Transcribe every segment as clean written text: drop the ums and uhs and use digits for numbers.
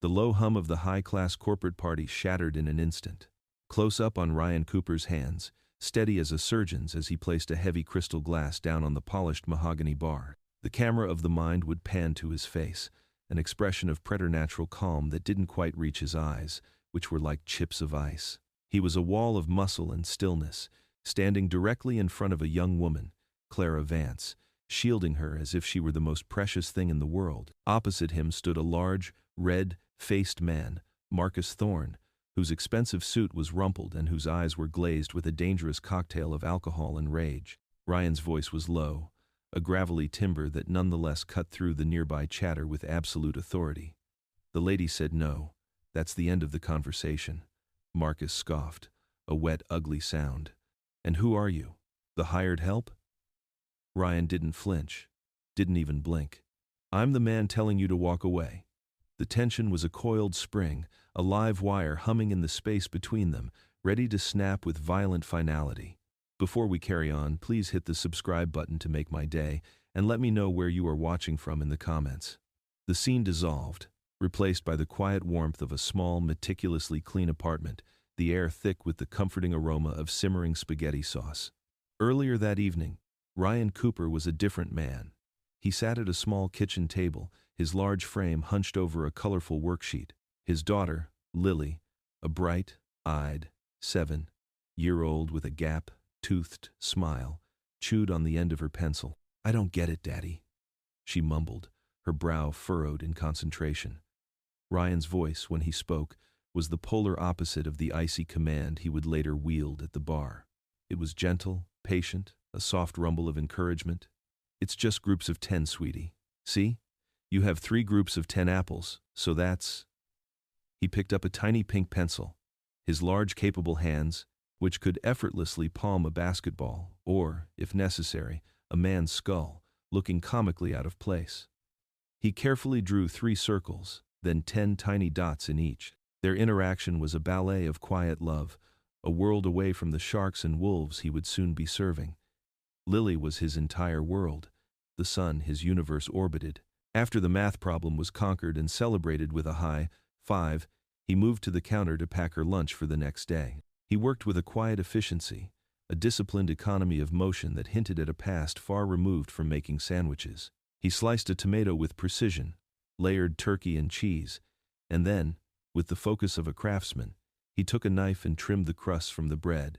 The low hum of the high-class corporate party shattered in an instant. Close up on Ryan Cooper's hands, steady as a surgeon's as he placed a heavy crystal glass down on the polished mahogany bar. The camera of the mind would pan to his face, an expression of preternatural calm that didn't quite reach his eyes, which were like chips of ice. He was a wall of muscle and stillness, standing directly in front of a young woman, Clara Vance, shielding her as if she were the most precious thing in the world. Opposite him stood a large, red-faced man, Marcus Thorne, whose expensive suit was rumpled and whose eyes were glazed with a dangerous cocktail of alcohol and rage. Ryan's voice was low, a gravelly timbre that nonetheless cut through the nearby chatter with absolute authority. The lady said no. That's the end of the conversation. Marcus scoffed, a wet, ugly sound. And who are you? The hired help? Ryan didn't flinch, didn't even blink. I'm the man telling you to walk away. The tension was a coiled spring, a live wire humming in the space between them, ready to snap with violent finality. Before we carry on, please hit the subscribe button to make my day, and let me know where you are watching from in the comments. The scene dissolved, replaced by the quiet warmth of a small, meticulously clean apartment, the air thick with the comforting aroma of simmering spaghetti sauce. Earlier that evening, Ryan Cooper was a different man. He sat at a small kitchen table, his large frame hunched over a colorful worksheet. His daughter, Lily, a bright-eyed, 7-year-old with a gap-toothed smile, chewed on the end of her pencil. I don't get it, Daddy, she mumbled, her brow furrowed in concentration. Ryan's voice, when he spoke, was the polar opposite of the icy command he would later wield at the bar. It was gentle, patient, a soft rumble of encouragement. It's just groups of 10, sweetie. See? You have 3 groups of 10 apples, so that's... He picked up a tiny pink pencil. His large, capable hands, which could effortlessly palm a basketball, or, if necessary, a man's skull, looking comically out of place. He carefully drew 3 circles, then 10 tiny dots in each. Their interaction was a ballet of quiet love, a world away from the sharks and wolves he would soon be serving. Lily was his entire world, the sun his universe orbited. After the math problem was conquered and celebrated with a high 5, he moved to the counter to pack her lunch for the next day. He worked with a quiet efficiency, a disciplined economy of motion that hinted at a past far removed from making sandwiches. He sliced a tomato with precision, layered turkey and cheese, and then, with the focus of a craftsman, he took a knife and trimmed the crusts from the bread,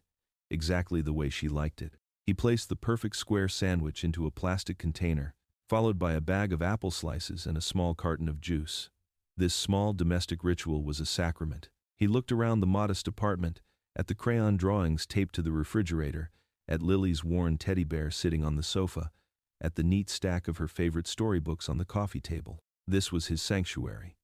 exactly the way she liked it. He placed the perfect square sandwich into a plastic container, followed by a bag of apple slices and a small carton of juice. This small domestic ritual was a sacrament. He looked around the modest apartment, at the crayon drawings taped to the refrigerator, at Lily's worn teddy bear sitting on the sofa, at the neat stack of her favorite storybooks on the coffee table. This was his sanctuary,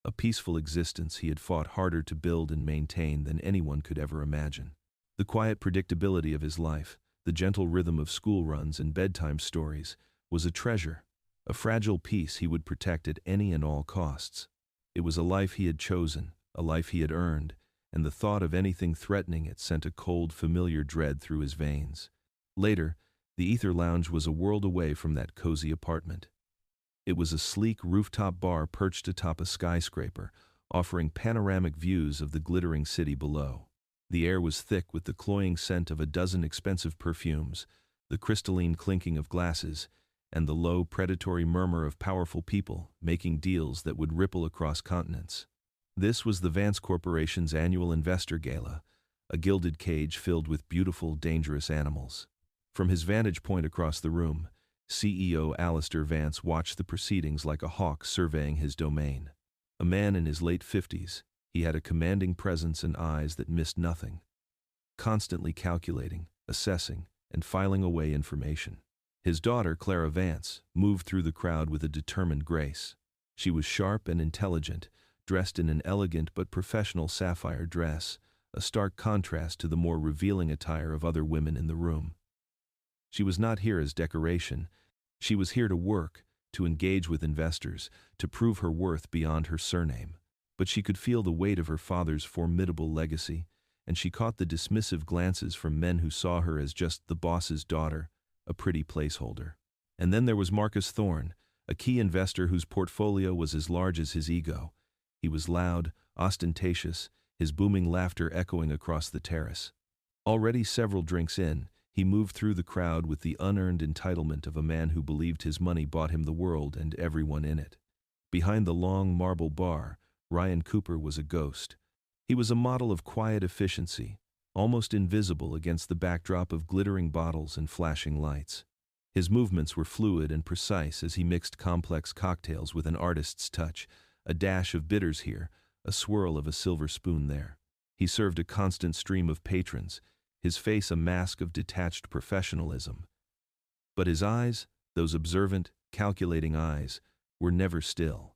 a peaceful existence he had fought harder to build and maintain than anyone could ever imagine. The quiet predictability of his life, the gentle rhythm of school runs and bedtime stories, was a treasure, a fragile piece he would protect at any and all costs. It was a life he had chosen, a life he had earned, and the thought of anything threatening it sent a cold, familiar dread through his veins. Later, the Ether Lounge was a world away from that cozy apartment. It was a sleek rooftop bar perched atop a skyscraper, offering panoramic views of the glittering city below. The air was thick with the cloying scent of a dozen expensive perfumes, the crystalline clinking of glasses, and the low, predatory murmur of powerful people making deals that would ripple across continents. This was the Vance Corporation's annual investor gala, a gilded cage filled with beautiful, dangerous animals. From his vantage point across the room, CEO Alistair Vance watched the proceedings like a hawk surveying his domain. A man in his late 50s, he had a commanding presence and eyes that missed nothing, constantly calculating, assessing, and filing away information. His daughter, Clara Vance, moved through the crowd with a determined grace. She was sharp and intelligent, dressed in an elegant but professional sapphire dress, a stark contrast to the more revealing attire of other women in the room. She was not here as decoration. She was here to work, to engage with investors, to prove her worth beyond her surname. But she could feel the weight of her father's formidable legacy, and she caught the dismissive glances from men who saw her as just the boss's daughter, a pretty placeholder. And then there was Marcus Thorne, a key investor whose portfolio was as large as his ego, He was loud, ostentatious, his booming laughter echoing across the terrace. Already several drinks in, he moved through the crowd with the unearned entitlement of a man who believed his money bought him the world and everyone in it. Behind the long marble bar, Ryan Cooper was a ghost. He was a model of quiet efficiency, almost invisible against the backdrop of glittering bottles and flashing lights. His movements were fluid and precise as he mixed complex cocktails with an artist's touch, a dash of bitters here, a swirl of a silver spoon there. He served a constant stream of patrons, his face a mask of detached professionalism. But his eyes, those observant, calculating eyes, were never still.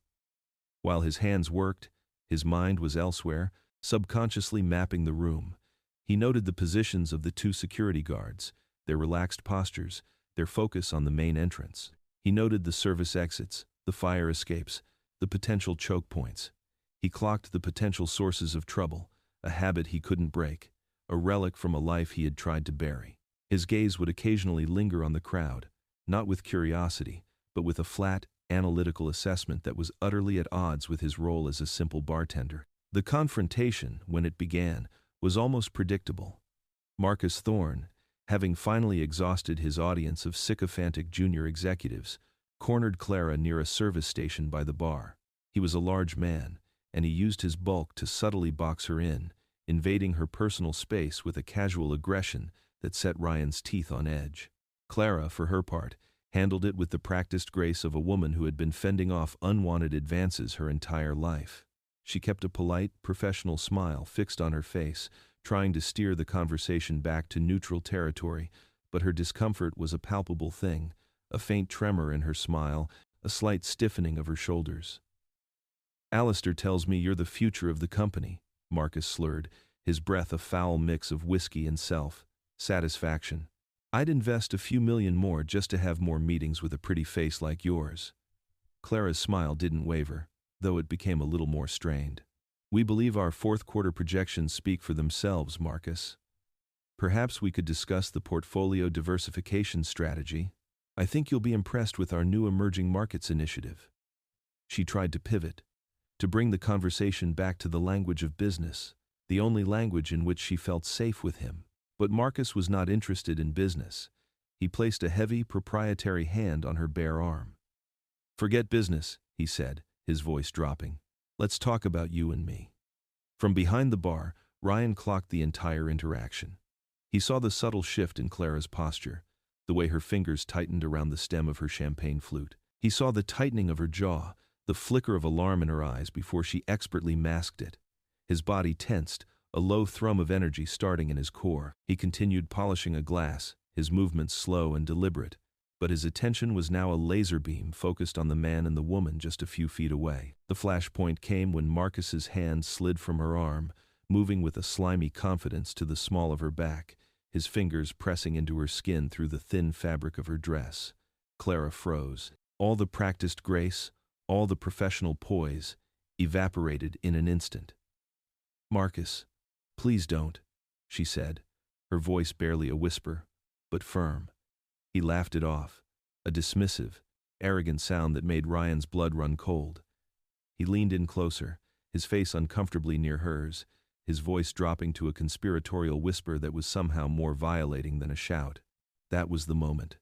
While his hands worked, his mind was elsewhere, subconsciously mapping the room. He noted the positions of the two security guards, their relaxed postures, their focus on the main entrance. He noted the service exits, the fire escapes, the potential choke points. He clocked the potential sources of trouble, a habit he couldn't break, a relic from a life he had tried to bury. His gaze would occasionally linger on the crowd, not with curiosity, but with a flat, analytical assessment that was utterly at odds with his role as a simple bartender. The confrontation, when it began, was almost predictable. Marcus Thorne, having finally exhausted his audience of sycophantic junior executives, cornered Clara near a service station by the bar. He was a large man, and he used his bulk to subtly box her in, invading her personal space with a casual aggression that set Ryan's teeth on edge. Clara, for her part, handled it with the practiced grace of a woman who had been fending off unwanted advances her entire life. She kept a polite, professional smile fixed on her face, trying to steer the conversation back to neutral territory, but her discomfort was a palpable thing, a faint tremor in her smile, a slight stiffening of her shoulders. "Alistair tells me you're the future of the company," Marcus slurred, his breath a foul mix of whiskey and self-satisfaction. "I'd invest a few million more just to have more meetings with a pretty face like yours." Clara's smile didn't waver, though it became a little more strained. "We believe our fourth-quarter projections speak for themselves, Marcus. Perhaps we could discuss the portfolio diversification strategy. I think you'll be impressed with our new emerging markets initiative." She tried to pivot, to bring the conversation back to the language of business, the only language in which she felt safe with him. But Marcus was not interested in business. He placed a heavy, proprietary hand on her bare arm. "Forget business," he said, his voice dropping. "Let's talk about you and me." From behind the bar, Ryan clocked the entire interaction. He saw the subtle shift in Clara's posture, the way her fingers tightened around the stem of her champagne flute. He saw the tightening of her jaw, the flicker of alarm in her eyes before she expertly masked it. His body tensed, a low thrum of energy starting in his core. He continued polishing a glass, his movements slow and deliberate, but his attention was now a laser beam focused on the man and the woman just a few feet away. The flashpoint came when Marcus's hand slid from her arm, moving with a slimy confidence to the small of her back, his fingers pressing into her skin through the thin fabric of her dress. Clara froze. All the practiced grace, all the professional poise, evaporated in an instant. "Marcus, please don't," she said, her voice barely a whisper, but firm. He laughed it off, a dismissive, arrogant sound that made Ryan's blood run cold. He leaned in closer, his face uncomfortably near hers, his voice dropping to a conspiratorial whisper that was somehow more violating than a shout. That was the moment.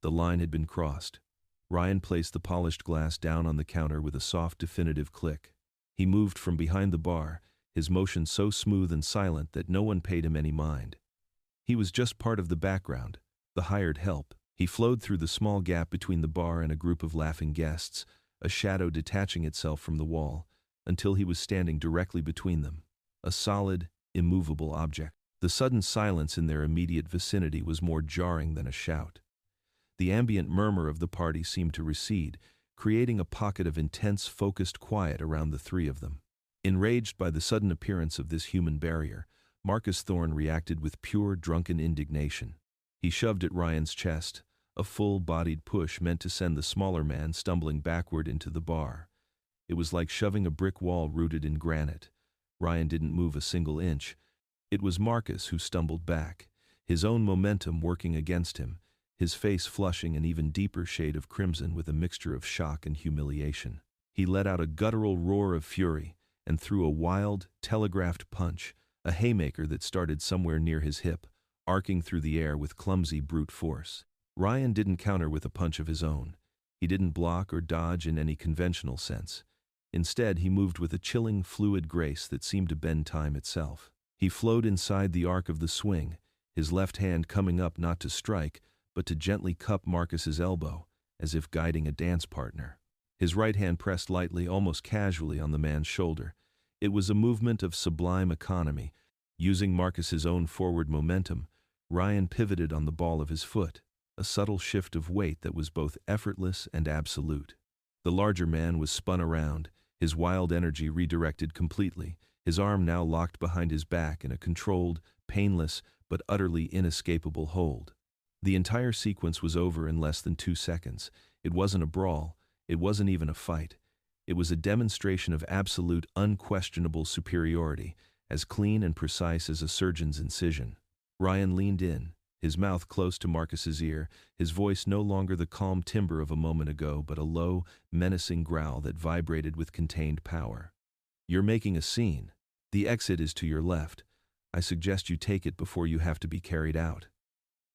The line had been crossed. Ryan placed the polished glass down on the counter with a soft, definitive click. He moved from behind the bar, his motion so smooth and silent that no one paid him any mind. He was just part of the background, the hired help. He flowed through the small gap between the bar and a group of laughing guests, a shadow detaching itself from the wall, until he was standing directly between them, a solid, immovable object. The sudden silence in their immediate vicinity was more jarring than a shout. The ambient murmur of the party seemed to recede, creating a pocket of intense, focused quiet around the three of them. Enraged by the sudden appearance of this human barrier, Marcus Thorne reacted with pure, drunken indignation. He shoved at Ryan's chest, a full-bodied push meant to send the smaller man stumbling backward into the bar. It was like shoving a brick wall rooted in granite. Ryan didn't move a single inch. It was Marcus who stumbled back, his own momentum working against him, his face flushing an even deeper shade of crimson with a mixture of shock and humiliation. He let out a guttural roar of fury, and threw a wild, telegraphed punch, a haymaker that started somewhere near his hip, arcing through the air with clumsy brute force. Ryan didn't counter with a punch of his own. He didn't block or dodge in any conventional sense. Instead, he moved with a chilling, fluid grace that seemed to bend time itself. He flowed inside the arc of the swing, his left hand coming up not to strike, but to gently cup Marcus's elbow, as if guiding a dance partner. His right hand pressed lightly, almost casually, on the man's shoulder. It was a movement of sublime economy. Using Marcus's own forward momentum, Ryan pivoted on the ball of his foot, a subtle shift of weight that was both effortless and absolute. The larger man was spun around, his wild energy redirected completely, his arm now locked behind his back in a controlled, painless, but utterly inescapable hold. The entire sequence was over in less than 2 seconds. It wasn't a brawl. It wasn't even a fight. It was a demonstration of absolute, unquestionable superiority, as clean and precise as a surgeon's incision. Ryan leaned in, his mouth close to Marcus's ear, his voice no longer the calm timbre of a moment ago, but a low, menacing growl that vibrated with contained power. "You're making a scene. The exit is to your left. I suggest you take it before you have to be carried out."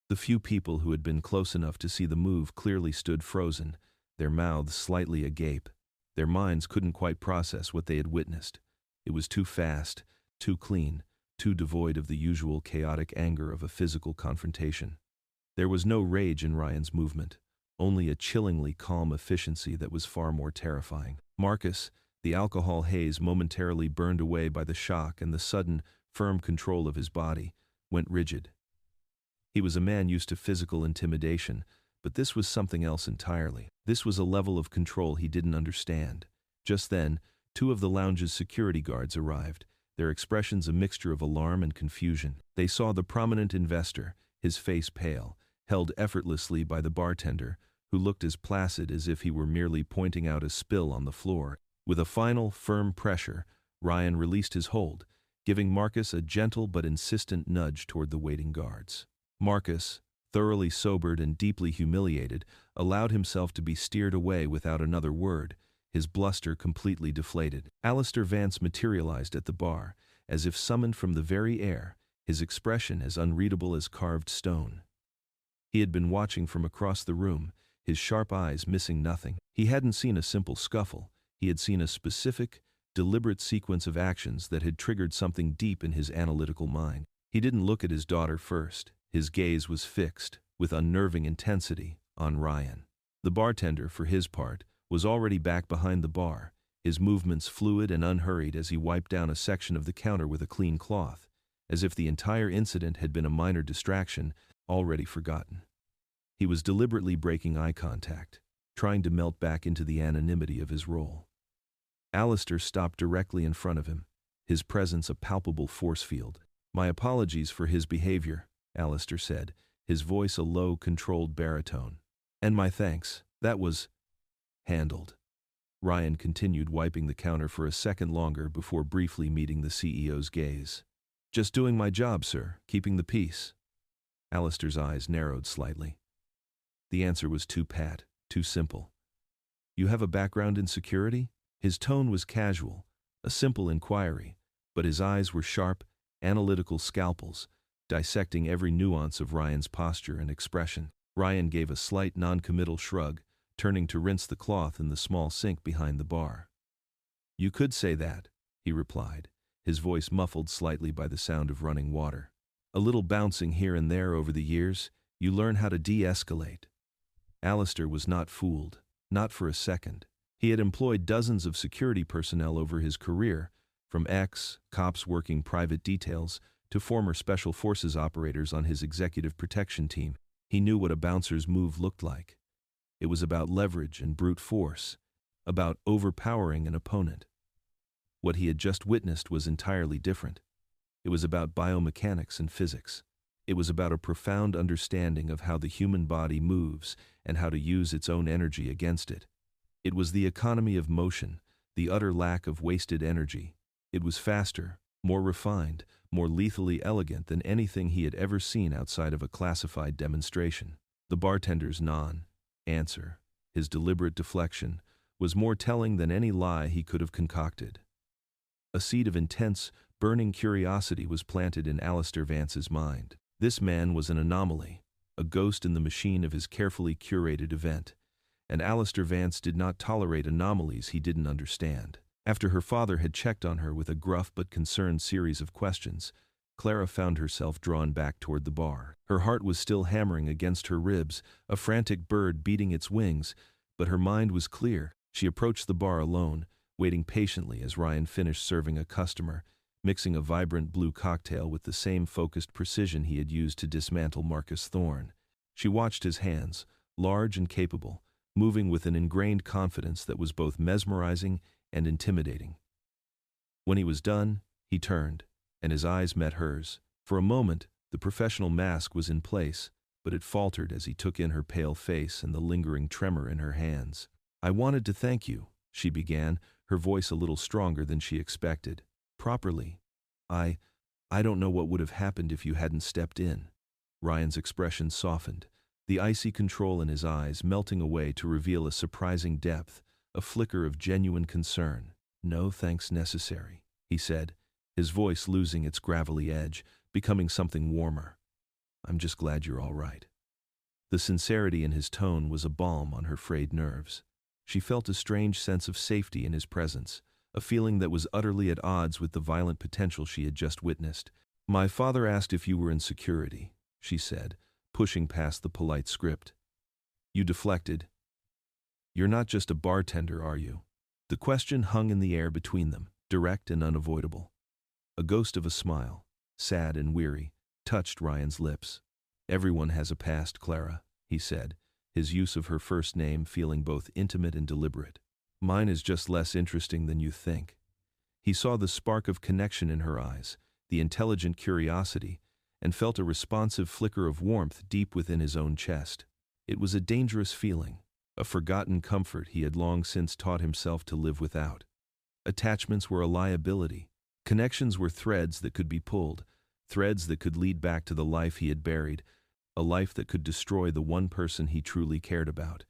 The few people who had been close enough to see the move clearly stood frozen, their mouths slightly agape. Their minds couldn't quite process what they had witnessed. It was too fast, too clean, too devoid of the usual chaotic anger of a physical confrontation. There was no rage in Ryan's movement, only a chillingly calm efficiency that was far more terrifying. Marcus, the alcohol haze momentarily burned away by the shock and the sudden, firm control of his body, went rigid. He was a man used to physical intimidation, but this was something else entirely. This was a level of control he didn't understand. Just then, 2 of the lounge's security guards arrived, their expressions a mixture of alarm and confusion. They saw the prominent investor, his face pale, held effortlessly by the bartender, who looked as placid as if he were merely pointing out a spill on the floor. With a final, firm pressure, Ryan released his hold, giving Marcus a gentle but insistent nudge toward the waiting guards. Marcus, thoroughly sobered and deeply humiliated, allowed himself to be steered away without another word, his bluster completely deflated. Alistair Vance materialized at the bar, as if summoned from the very air, his expression as unreadable as carved stone. He had been watching from across the room, his sharp eyes missing nothing. He hadn't seen a simple scuffle. He had seen a specific, deliberate sequence of actions that had triggered something deep in his analytical mind. He didn't look at his daughter first. His gaze was fixed, with unnerving intensity, on Ryan. The bartender, for his part, was already back behind the bar, his movements fluid and unhurried as he wiped down a section of the counter with a clean cloth, as if the entire incident had been a minor distraction, already forgotten. He was deliberately breaking eye contact, trying to melt back into the anonymity of his role. Alistair stopped directly in front of him, his presence a palpable force field. "My apologies for his behavior," Alistair said, his voice a low, controlled baritone. "And my thanks. That was handled." Ryan continued wiping the counter for a second longer before briefly meeting the CEO's gaze. "Just doing my job, sir, keeping the peace." Alistair's eyes narrowed slightly. The answer was too pat, too simple. "You have a background in security?" His tone was casual, a simple inquiry, but his eyes were sharp, analytical scalpels, dissecting every nuance of Ryan's posture and expression. Ryan gave a slight non-committal shrug, turning to rinse the cloth in the small sink behind the bar. "You could say that," he replied, his voice muffled slightly by the sound of running water. "A little bouncing here and there over the years, you learn how to de-escalate." Alistair was not fooled, not for a second. He had employed dozens of security personnel over his career, from ex-cops working private details to former Special Forces operators on his executive protection team. He knew what a bouncer's move looked like. It was about leverage and brute force, about overpowering an opponent. What he had just witnessed was entirely different. It was about biomechanics and physics. It was about a profound understanding of how the human body moves and how to use its own energy against it. It was the economy of motion, the utter lack of wasted energy. It was faster, more refined, more lethally elegant than anything he had ever seen outside of a classified demonstration. The bartender's non-answer, his deliberate deflection, was more telling than any lie he could have concocted. A seed of intense, burning curiosity was planted in Alistair Vance's mind. This man was an anomaly, a ghost in the machine of his carefully curated event, and Alistair Vance did not tolerate anomalies he didn't understand. After her father had checked on her with a gruff but concerned series of questions, Clara found herself drawn back toward the bar. Her heart was still hammering against her ribs, a frantic bird beating its wings, but her mind was clear. She approached the bar alone, waiting patiently as Ryan finished serving a customer, mixing a vibrant blue cocktail with the same focused precision he had used to dismantle Marcus Thorne. She watched his hands, large and capable, moving with an ingrained confidence that was both mesmerizing and intimidating. When he was done, he turned, and his eyes met hers. For a moment, the professional mask was in place, but it faltered as he took in her pale face and the lingering tremor in her hands. "I wanted to thank you," she began, her voice a little stronger than she expected. "Properly. I don't know what would have happened if you hadn't stepped in." Ryan's expression softened, the icy control in his eyes melting away to reveal a surprising depth, a flicker of genuine concern. "No thanks necessary," he said, his voice losing its gravelly edge, becoming something warmer. "I'm just glad you're all right." The sincerity in his tone was a balm on her frayed nerves. She felt a strange sense of safety in his presence, a feeling that was utterly at odds with the violent potential she had just witnessed. "My father asked if you were in security," she said, pushing past the polite script. "You deflected. You're not just a bartender, are you?" The question hung in the air between them, direct and unavoidable. A ghost of a smile, sad and weary, touched Ryan's lips. "Everyone has a past, Clara," he said, his use of her first name feeling both intimate and deliberate. "Mine is just less interesting than you think." He saw the spark of connection in her eyes, the intelligent curiosity, and felt a responsive flicker of warmth deep within his own chest. It was a dangerous feeling, a forgotten comfort he had long since taught himself to live without. Attachments were a liability. Connections were threads that could be pulled, threads that could lead back to the life he had buried, a life that could destroy the one person he truly cared about.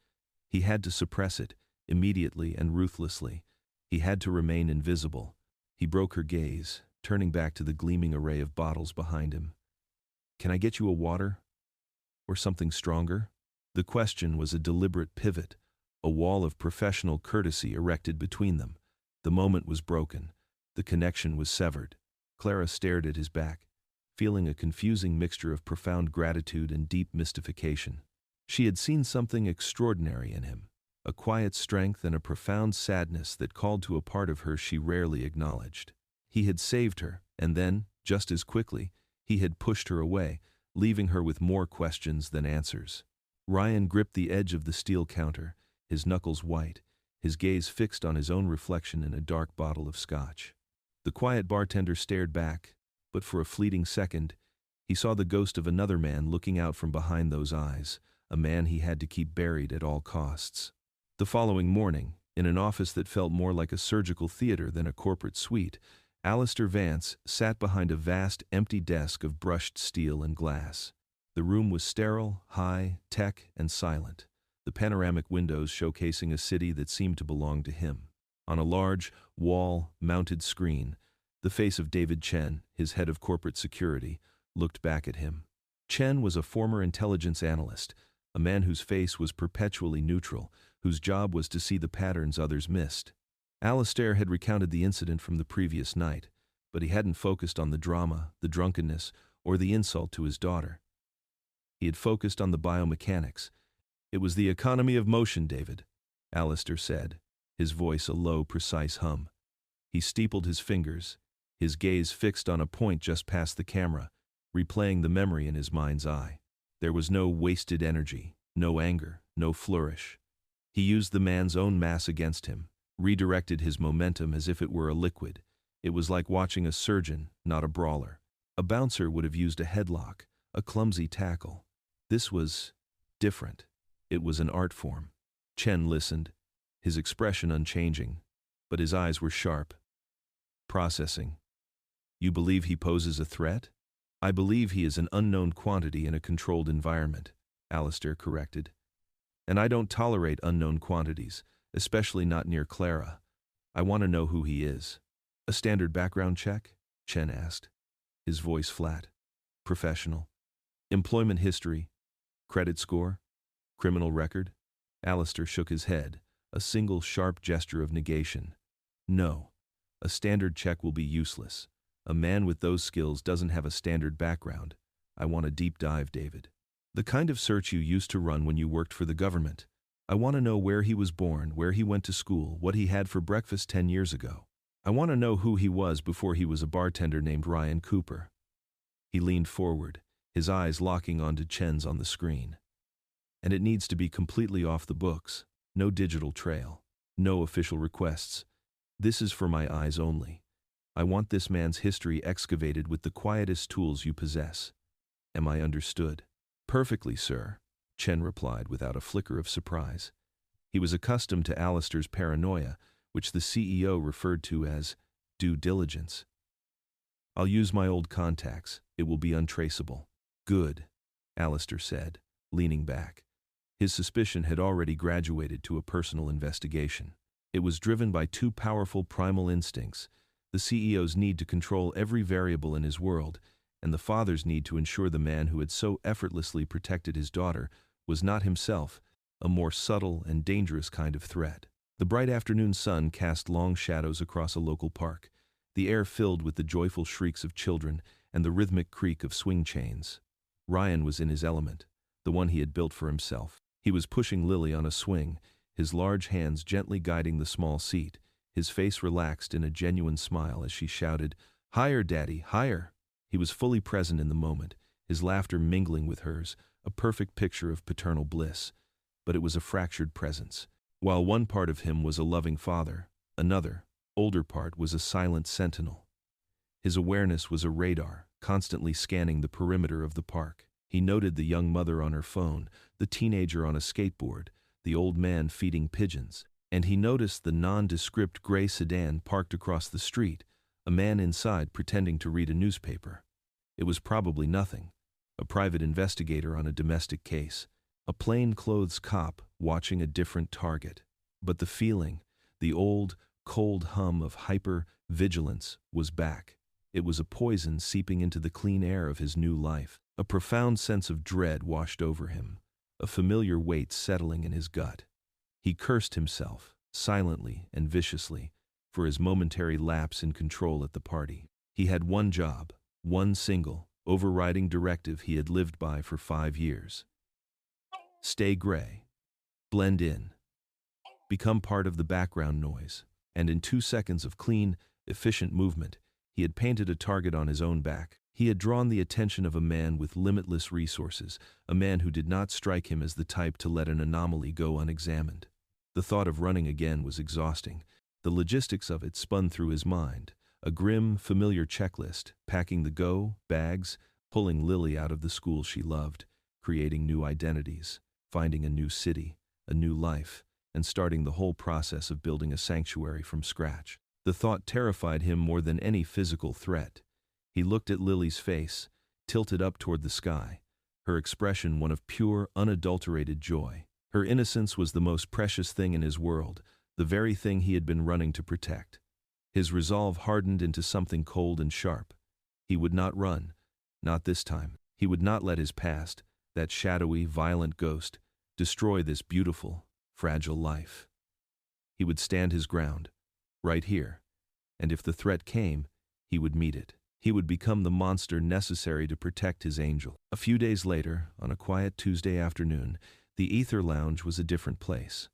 He had to suppress it, immediately and ruthlessly. He had to remain invisible. He broke her gaze, turning back to the gleaming array of bottles behind him. "Can I get you a water? Or something stronger?" The question was a deliberate pivot, a wall of professional courtesy erected between them. The moment was broken. The connection was severed. Clara stared at his back, feeling a confusing mixture of profound gratitude and deep mystification. She had seen something extraordinary in him, a quiet strength and a profound sadness that called to a part of her she rarely acknowledged. He had saved her, and then, just as quickly, he had pushed her away, leaving her with more questions than answers. Ryan gripped the edge of the steel counter, his knuckles white, his gaze fixed on his own reflection in a dark bottle of scotch. The quiet bartender stared back, but for a fleeting second, he saw the ghost of another man looking out from behind those eyes, a man he had to keep buried at all costs. The following morning, in an office that felt more like a surgical theater than a corporate suite, Alistair Vance sat behind a vast, empty desk of brushed steel and glass. The room was sterile, high, tech, and silent, the panoramic windows showcasing a city that seemed to belong to him. On a large, wall-mounted screen, the face of David Chen, his head of corporate security, looked back at him. Chen was a former intelligence analyst, a man whose face was perpetually neutral, whose job was to see the patterns others missed. Alistair had recounted the incident from the previous night, but he hadn't focused on the drama, the drunkenness, or the insult to his daughter. He had focused on the biomechanics. "It was the economy of motion, David," Alistair said, his voice a low, precise hum. He steepled his fingers, his gaze fixed on a point just past the camera, replaying the memory in his mind's eye. There was no wasted energy, no anger, no flourish. He used the man's own mass against him, redirected his momentum as if it were a liquid. It was like watching a surgeon, not a brawler. A bouncer would have used a headlock, a clumsy tackle. This was different. It was an art form. Chen listened, his expression unchanging, but his eyes were sharp. Processing. "You believe he poses a threat?" "I believe he is an unknown quantity in a controlled environment," Alistair corrected. "And I don't tolerate unknown quantities, especially not near Clara. I want to know who he is." A standard background check? Chen asked, his voice flat. Professional. Employment history? Credit score? Criminal record? Alistair shook his head, a single sharp gesture of negation. No. A standard check will be useless. A man with those skills doesn't have a standard background. I want a deep dive, David. The kind of search you used to run when you worked for the government. I want to know where he was born, where he went to school, what he had for breakfast 10 years ago. I want to know who he was before he was a bartender named Ryan Cooper. He leaned forward, his eyes locking onto Chen's on the screen. And it needs to be completely off the books. No digital trail. No official requests. This is for my eyes only. I want this man's history excavated with the quietest tools you possess. Am I understood? Perfectly, sir, Chen replied without a flicker of surprise. He was accustomed to Alistair's paranoia, which the CEO referred to as due diligence. I'll use my old contacts. It will be untraceable. Good, Alistair said, leaning back. His suspicion had already graduated to a personal investigation. It was driven by two powerful primal instincts: the CEO's need to control every variable in his world, and the father's need to ensure the man who had so effortlessly protected his daughter was not himself a more subtle and dangerous kind of threat. The bright afternoon sun cast long shadows across a local park, the air filled with the joyful shrieks of children and the rhythmic creak of swing chains. Ryan was in his element, the one he had built for himself. He was pushing Lily on a swing, his large hands gently guiding the small seat, his face relaxed in a genuine smile as she shouted, "Higher, Daddy, higher!" He was fully present in the moment, his laughter mingling with hers, a perfect picture of paternal bliss. But it was a fractured presence. While one part of him was a loving father, another, older part was a silent sentinel. His awareness was a radar, constantly scanning the perimeter of the park. He noted the young mother on her phone, the teenager on a skateboard, the old man feeding pigeons, and he noticed the nondescript gray sedan parked across the street, a man inside pretending to read a newspaper. It was probably nothing, a private investigator on a domestic case, a plain-clothes cop watching a different target. But the feeling, the old, cold hum of hyper-vigilance, was back. It was a poison seeping into the clean air of his new life. A profound sense of dread washed over him, a familiar weight settling in his gut. He cursed himself, silently and viciously, for his momentary lapse in control at the party. He had one job, one single, overriding directive he had lived by for 5 years. Stay gray. Blend in. Become part of the background noise. And in 2 seconds of clean, efficient movement, he had painted a target on his own back. He had drawn the attention of a man with limitless resources, a man who did not strike him as the type to let an anomaly go unexamined. The thought of running again was exhausting. The logistics of it spun through his mind, a grim, familiar checklist, packing the go, bags, pulling Lily out of the school she loved, creating new identities, finding a new city, a new life, and starting the whole process of building a sanctuary from scratch. The thought terrified him more than any physical threat. He looked at Lily's face, tilted up toward the sky, her expression one of pure, unadulterated joy. Her innocence was the most precious thing in his world, the very thing he had been running to protect. His resolve hardened into something cold and sharp. He would not run, not this time. He would not let his past, that shadowy, violent ghost, destroy this beautiful, fragile life. He would stand his ground, right here, and if the threat came, he would meet it. He would become the monster necessary to protect his angel. A few days later, on a quiet Tuesday afternoon, the Ether Lounge was a different place.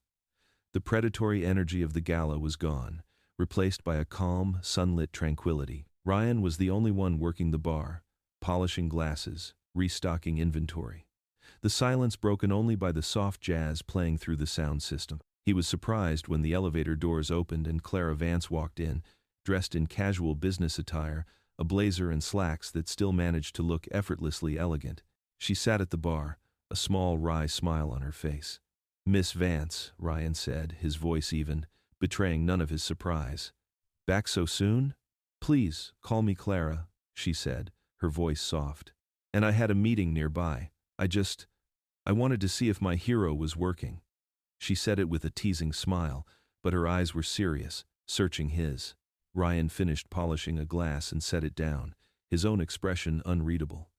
The predatory energy of the gala was gone, replaced by a calm, sunlit tranquility. Ryan was the only one working the bar, polishing glasses, restocking inventory. The silence broken only by the soft jazz playing through the sound system. He was surprised when the elevator doors opened and Clara Vance walked in, dressed in casual business attire, a blazer and slacks that still managed to look effortlessly elegant. She sat at the bar, a small wry smile on her face. "Miss Vance," Ryan said, his voice even, betraying none of his surprise. "Back so soon?" "Please, call me Clara," she said, her voice soft. "And I had a meeting nearby. I wanted to see if my hero was working." She said it with a teasing smile, but her eyes were serious, searching his. Ryan finished polishing a glass and set it down, his own expression unreadable.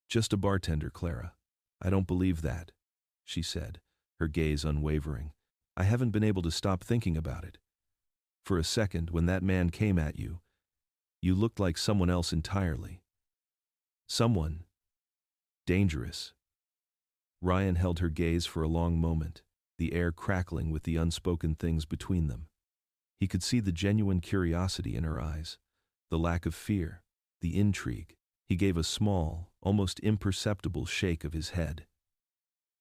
"Just a bartender, Clara." "I don't believe that," she said, her gaze unwavering. "I haven't been able to stop thinking about it. For a second, when that man came at you, you looked like someone else entirely. Someone dangerous." Ryan held her gaze for a long moment, the air crackling with the unspoken things between them. He could see the genuine curiosity in her eyes, the lack of fear, the intrigue. He gave a small, almost imperceptible shake of his head.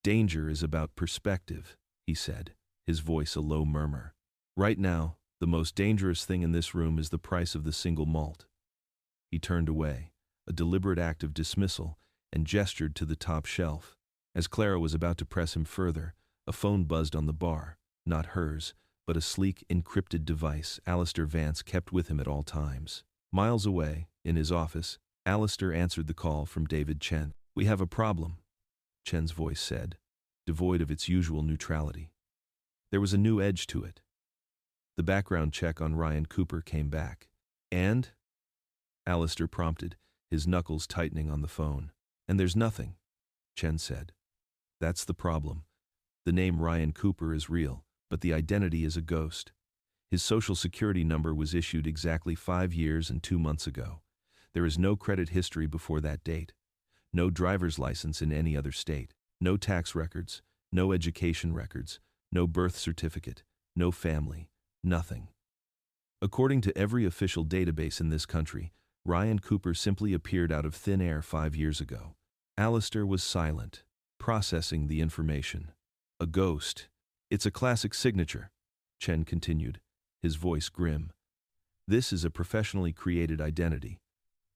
"Danger is about perspective," he said, his voice a low murmur. "Right now, the most dangerous thing in this room is the price of the single malt." He turned away, a deliberate act of dismissal, and gestured to the top shelf. As Clara was about to press him further, a phone buzzed on the bar, not hers, but a sleek, encrypted device Alistair Vance kept with him at all times. Miles away, in his office, Alistair answered the call from David Chen. "We have a problem," Chen's voice said, devoid of its usual neutrality. There was a new edge to it. The background check on Ryan Cooper came back. "And?" Alistair prompted, his knuckles tightening on the phone. "And there's nothing," Chen said. "That's the problem. The name Ryan Cooper is real, but the identity is a ghost. His social security number was issued exactly 5 years and 2 months ago. There is no credit history before that date, no driver's license in any other state, no tax records, no education records, no birth certificate, no family, nothing. According to every official database in this country, Ryan Cooper simply appeared out of thin air 5 years ago." Alistair was silent, processing the information. "A ghost. It's a classic signature," Chen continued, his voice grim. "This is a professionally created identity.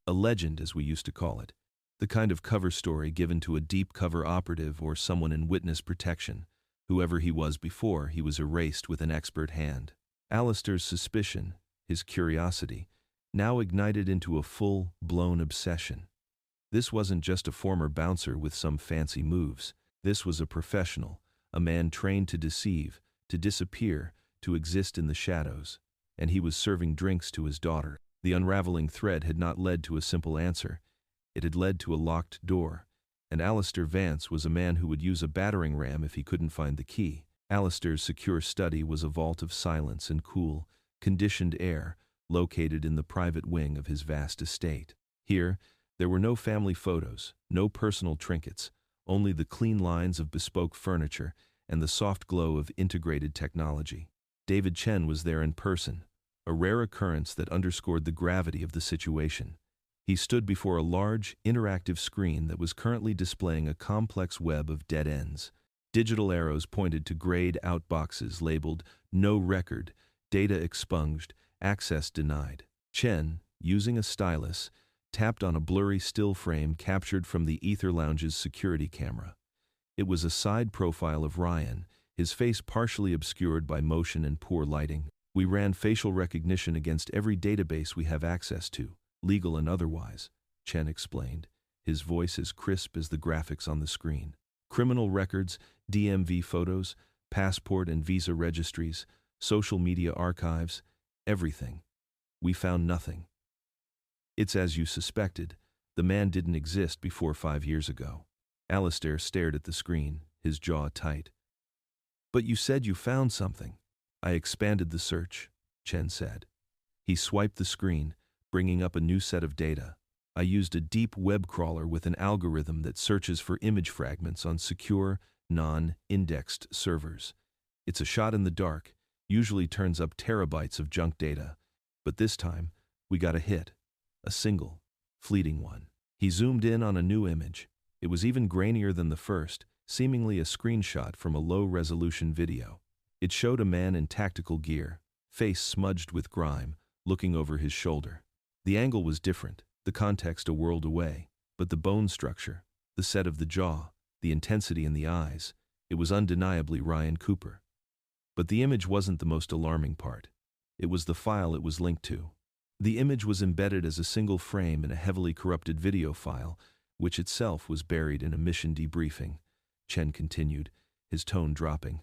A legend, as we used to call it. The kind of cover story given to a deep-cover operative or someone in witness protection. Whoever he was before, he was erased with an expert hand." Alistair's suspicion, his curiosity, now ignited into a full-blown obsession. This wasn't just a former bouncer with some fancy moves. This was a professional, a man trained to deceive, to disappear, to exist in the shadows. And he was serving drinks to his daughter. The unraveling thread had not led to a simple answer. It had led to a locked door. And Alistair Vance was a man who would use a battering ram if he couldn't find the key. Alistair's secure study was a vault of silence and cool, conditioned air, located in the private wing of his vast estate. Here, there were no family photos, no personal trinkets, only the clean lines of bespoke furniture and the soft glow of integrated technology. David Chen was there in person, a rare occurrence that underscored the gravity of the situation. He stood before a large, interactive screen that was currently displaying a complex web of dead ends. Digital arrows pointed to grayed out boxes labeled "No Record," "Data Expunged," "Access Denied." Chen, using a stylus, tapped on a blurry still frame captured from the Ether Lounge's security camera. It was a side profile of Ryan, his face partially obscured by motion and poor lighting. "We ran facial recognition against every database we have access to, legal and otherwise," Chen explained, his voice as crisp as the graphics on the screen. "Criminal records, DMV photos, passport and visa registries, social media archives, everything. We found nothing. It's as you suspected. The man didn't exist before 5 years ago." Alistair stared at the screen, his jaw tight. "But you said you found something." "I expanded the search," Chen said. He swiped the screen, bringing up a new set of data. "I used a deep web crawler with an algorithm that searches for image fragments on secure, non-indexed servers. It's a shot in the dark, usually turns up terabytes of junk data. But this time, we got a hit. A single, fleeting one." He zoomed in on a new image. It was even grainier than the first, seemingly a screenshot from a low-resolution video. It showed a man in tactical gear, face smudged with grime, looking over his shoulder. The angle was different, the context a world away, but the bone structure, the set of the jaw, the intensity in the eyes, it was undeniably Ryan Cooper. But the image wasn't the most alarming part. It was the file it was linked to. The image was embedded as a single frame in a heavily corrupted video file, which itself was buried in a mission debriefing. Chen continued, his tone dropping.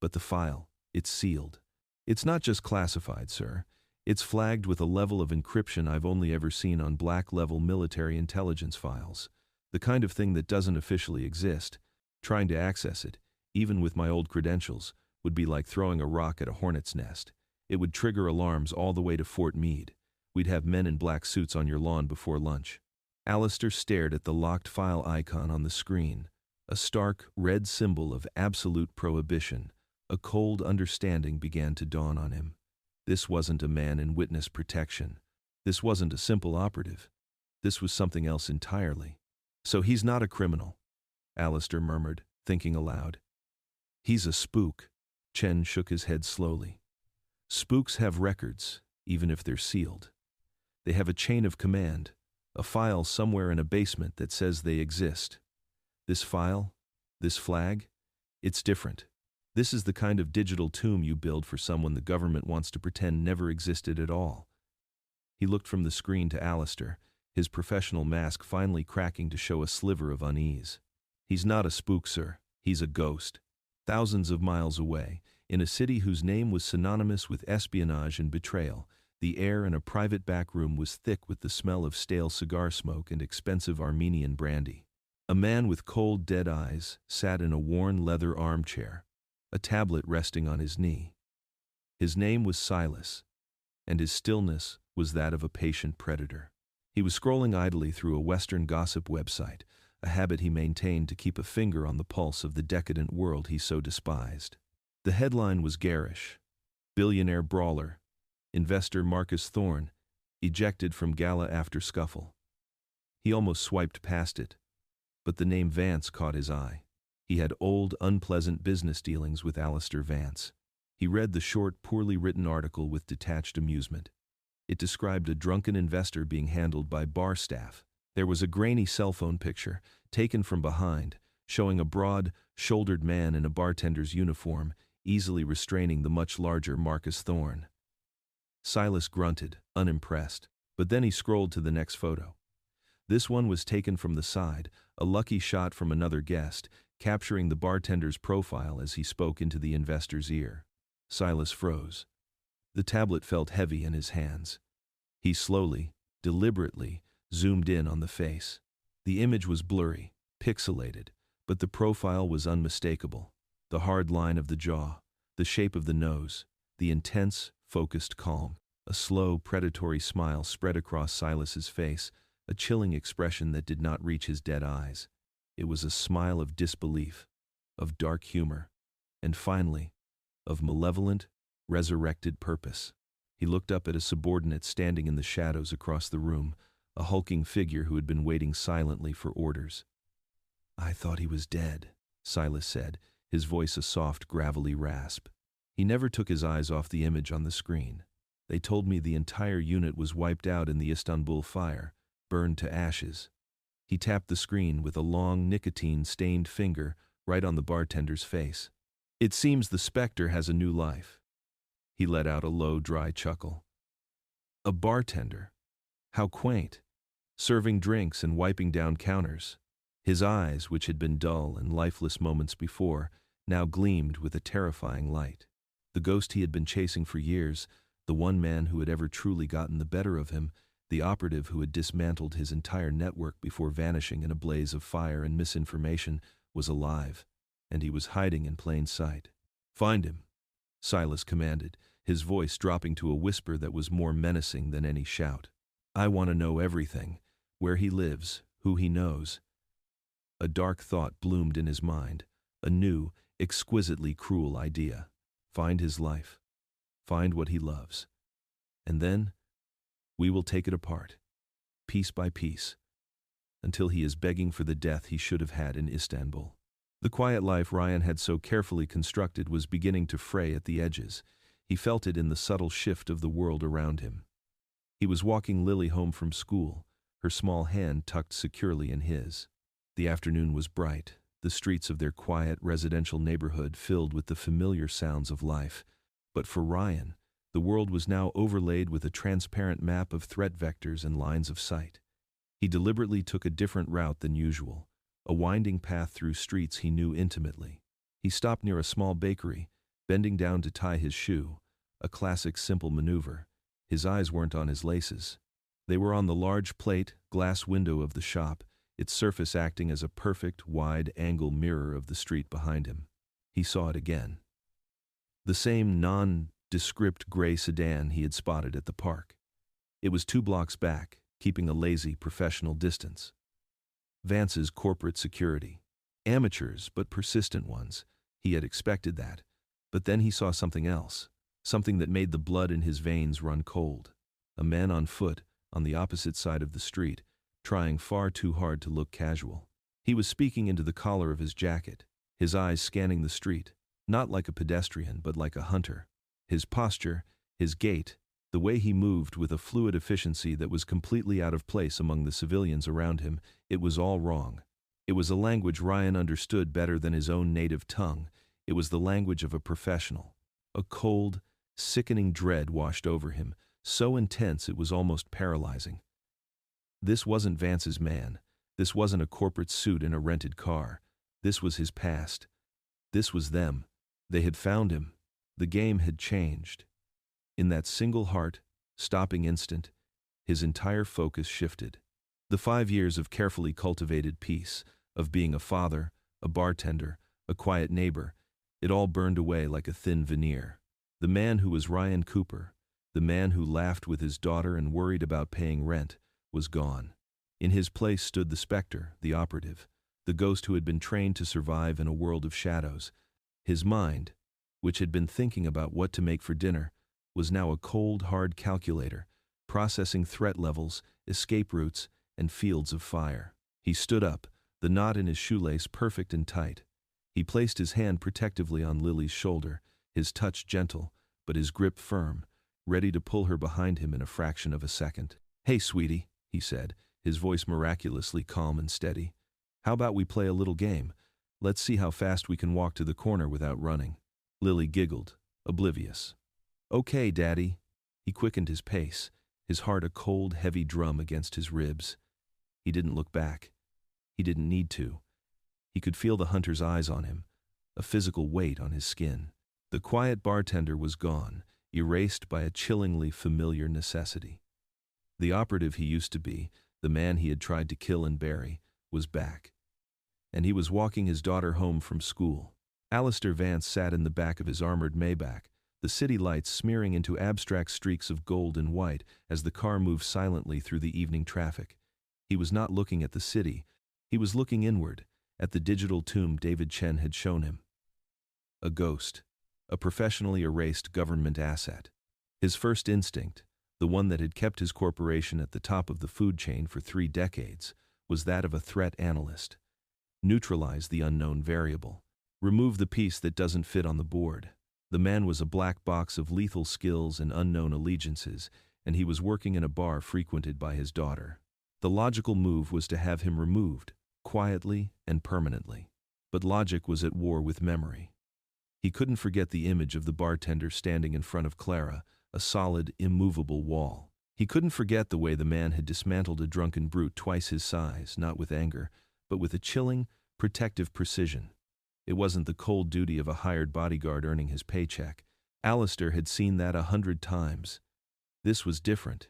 "But the file, it's sealed. It's not just classified, sir. It's flagged with a level of encryption I've only ever seen on black-level military intelligence files. The kind of thing that doesn't officially exist. Trying to access it, even with my old credentials, would be like throwing a rock at a hornet's nest. It would trigger alarms all the way to Fort Meade. We'd have men in black suits on your lawn before lunch. Alistair stared at the locked file icon on the screen, a stark, red symbol of absolute prohibition. A cold understanding began to dawn on him. This wasn't a man in witness protection. This wasn't a simple operative. This was something else entirely. So he's not a criminal, Alistair murmured, thinking aloud. He's a spook. Chen shook his head slowly. Spooks have records, even if they're sealed. They have a chain of command, a file somewhere in a basement that says they exist. This file, this flag, it's different. This is the kind of digital tomb you build for someone the government wants to pretend never existed at all. He looked from the screen to Alistair, his professional mask finally cracking to show a sliver of unease. He's not a spook, sir. He's a ghost. Thousands of miles away, in a city whose name was synonymous with espionage and betrayal, the air in a private back room was thick with the smell of stale cigar smoke and expensive Armenian brandy. A man with cold, dead eyes sat in a worn leather armchair, a tablet resting on his knee. His name was Silas, and his stillness was that of a patient predator. He was scrolling idly through a Western gossip website, a habit he maintained to keep a finger on the pulse of the decadent world he so despised. The headline was garish: Billionaire Brawler, Investor Marcus Thorne, ejected from gala after scuffle. He almost swiped past it, but the name Vance caught his eye. He had old, unpleasant business dealings with Alistair Vance. He read the short, poorly written article with detached amusement. It described a drunken investor being handled by bar staff. There was a grainy cell phone picture, taken from behind, showing a broad, shouldered man in a bartender's uniform, easily restraining the much larger Marcus Thorne. Silas grunted, unimpressed, but then he scrolled to the next photo. This one was taken from the side, a lucky shot from another guest, capturing the bartender's profile as he spoke into the investor's ear. Silas froze. The tablet felt heavy in his hands. He slowly, deliberately, zoomed in on the face. The image was blurry, pixelated, but the profile was unmistakable. The hard line of the jaw, the shape of the nose, the intense, focused calm. A slow, predatory smile spread across Silas's face, a chilling expression that did not reach his dead eyes. It was a smile of disbelief, of dark humor, and finally, of malevolent, resurrected purpose. He looked up at a subordinate standing in the shadows across the room, a hulking figure who had been waiting silently for orders. "I thought he was dead," Silas said, his voice a soft, gravelly rasp. He never took his eyes off the image on the screen. "They told me the entire unit was wiped out in the Istanbul fire, burned to ashes." He tapped the screen with a long, nicotine-stained finger right on the bartender's face. "It seems the specter has a new life." He let out a low, dry chuckle. A bartender. How quaint. Serving drinks and wiping down counters. His eyes, which had been dull and lifeless moments before, now gleamed with a terrifying light. The ghost he had been chasing for years, the one man who had ever truly gotten the better of him, the operative who had dismantled his entire network before vanishing in a blaze of fire and misinformation, was alive, and he was hiding in plain sight. "Find him," Silas commanded, his voice dropping to a whisper that was more menacing than any shout. "I want to know everything, where he lives, who he knows." A dark thought bloomed in his mind, a new, exquisitely cruel idea. Find his life. Find what he loves. And then, we will take it apart, piece by piece, until he is begging for the death he should have had in Istanbul. The quiet life Ryan had so carefully constructed was beginning to fray at the edges. He felt it in the subtle shift of the world around him. He was walking Lily home from school, her small hand tucked securely in his. The afternoon was bright, the streets of their quiet residential neighborhood filled with the familiar sounds of life. But for Ryan, the world was now overlaid with a transparent map of threat vectors and lines of sight. He deliberately took a different route than usual, a winding path through streets he knew intimately. He stopped near a small bakery, bending down to tie his shoe, a classic simple maneuver. His eyes weren't on his laces. They were on the large plate, glass window of the shop, its surface acting as a perfect, wide-angle mirror of the street behind him. He saw it again. The same nondescript gray sedan he had spotted at the park. It was 2 blocks back, keeping a lazy, professional distance. Vance's corporate security. Amateurs, but persistent ones. He had expected that. But then he saw something else. Something that made the blood in his veins run cold. A man on foot, on the opposite side of the street, trying far too hard to look casual. He was speaking into the collar of his jacket, his eyes scanning the street, not like a pedestrian but like a hunter. His posture, his gait, the way he moved with a fluid efficiency that was completely out of place among the civilians around him, it was all wrong. It was a language Ryan understood better than his own native tongue. It was the language of a professional. A cold, sickening dread washed over him, so intense it was almost paralyzing. This wasn't Vance's man. This wasn't a corporate suit in a rented car. This was his past. This was them. They had found him. The game had changed. In that single heart-stopping instant, his entire focus shifted. The 5 years of carefully cultivated peace, of being a father, a bartender, a quiet neighbor, it all burned away like a thin veneer. The man who was Ryan Cooper, the man who laughed with his daughter and worried about paying rent, was gone. In his place stood the specter, the operative, the ghost who had been trained to survive in a world of shadows. His mind, which had been thinking about what to make for dinner, was now a cold, hard calculator, processing threat levels, escape routes, and fields of fire. He stood up, the knot in his shoelace perfect and tight. He placed his hand protectively on Lily's shoulder, his touch gentle, but his grip firm, ready to pull her behind him in a fraction of a second. "Hey, sweetie," he said, his voice miraculously calm and steady. "How about we play a little game? Let's see how fast we can walk to the corner without running." Lily giggled, oblivious. "Okay, Daddy." He quickened his pace, his heart a cold, heavy drum against his ribs. He didn't look back. He didn't need to. He could feel the hunter's eyes on him, a physical weight on his skin. The quiet bartender was gone, erased by a chillingly familiar necessity. The operative he used to be, the man he had tried to kill and bury, was back. And he was walking his daughter home from school. Alistair Vance sat in the back of his armored Maybach, the city lights smearing into abstract streaks of gold and white as the car moved silently through the evening traffic. He was not looking at the city. He was looking inward, at the digital tomb David Chen had shown him. A ghost. A professionally erased government asset. His first instinct, the one that had kept his corporation at the top of the food chain for 3 decades, was that of a threat analyst. Neutralize the unknown variable. Remove the piece that doesn't fit on the board. The man was a black box of lethal skills and unknown allegiances, and he was working in a bar frequented by his daughter. The logical move was to have him removed, quietly and permanently. But logic was at war with memory. He couldn't forget the image of the bartender standing in front of Clara, a solid, immovable wall. He couldn't forget the way the man had dismantled a drunken brute twice his size, not with anger, but with a chilling, protective precision. It wasn't the cold duty of a hired bodyguard earning his paycheck. Alistair had seen that 100 times. This was different.